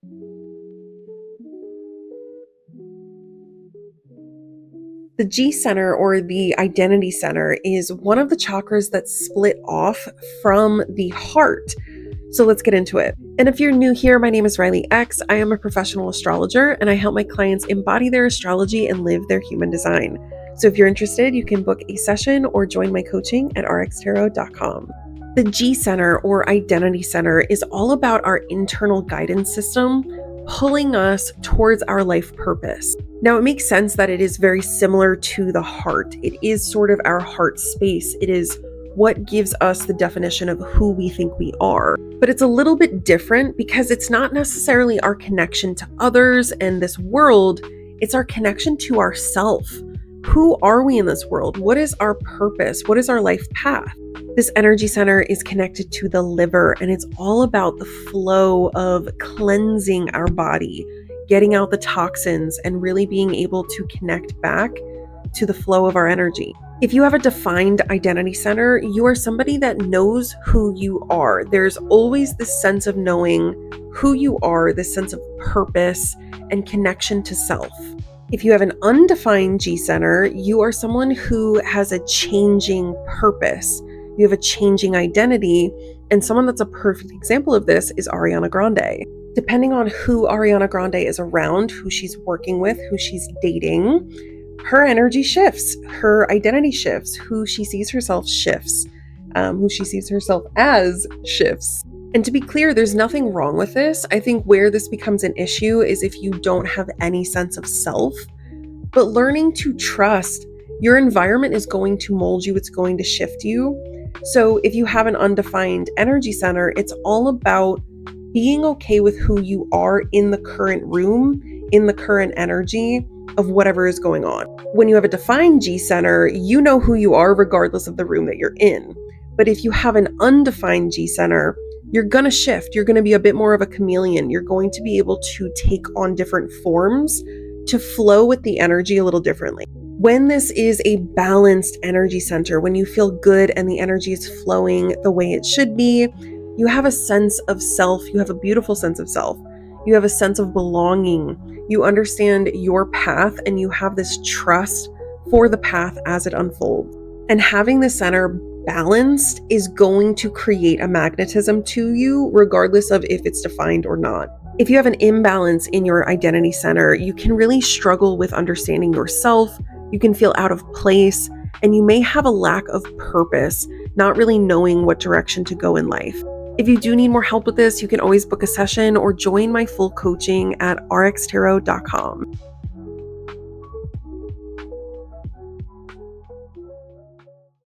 The G center or the identity center is one of the chakras that's split off from the heart. So let's get into it. And if you're new here, my name is Riley X. I am a professional astrologer and I help my clients embody their astrology and live their human design. So if you're interested, you can book a session or join my coaching at rxtarot.com. The G center or identity center is all about our internal guidance system, pulling us towards our life purpose. Now, it makes sense that it is very similar to the heart. It is sort of our heart space. It is what gives us the definition of who we think we are. But it's a little bit different because it's not necessarily our connection to others and this world. It's our connection to ourself. Who are we in this world? What is our purpose? What is our life path? This energy center is connected to the liver, and it's all about the flow of cleansing our body, getting out the toxins, and really being able to connect back to the flow of our energy. If you have a defined identity center, you are somebody that knows who you are. There's always this sense of knowing who you are, this sense of purpose and connection to self. If you have an undefined G center, you are someone who has a changing purpose. You have a changing identity, and someone that's a perfect example of this is Ariana Grande. Depending on who Ariana Grande is around, who she's working with, who she's dating, her energy shifts, her identity shifts, who she sees herself shifts, who she sees herself as shifts. And to be clear, there's nothing wrong with this. I think where this becomes an issue is if you don't have any sense of self, but learning to trust your environment is going to mold you, it's going to shift you. So if you have an undefined energy center, it's all about being okay with who you are in the current room, in the current energy of whatever is going on. When you have a defined G center, you know who you are regardless of the room that you're in. But if you have an undefined G center, you're going to shift. You're going to be a bit more of a chameleon. You're going to be able to take on different forms to flow with the energy a little differently. When this is a balanced energy center, when you feel good and the energy is flowing the way it should be, you have a sense of self. You have a beautiful sense of self. You have a sense of belonging. You understand your path and you have this trust for the path as it unfolds. And having the center balanced is going to create a magnetism to you, regardless of if it's defined or not. If you have an imbalance in your identity center, you can really struggle with understanding yourself. You can feel out of place, and you may have a lack of purpose, not really knowing what direction to go in life. If you do need more help with this, you can always book a session or join my full coaching at rxtarot.com.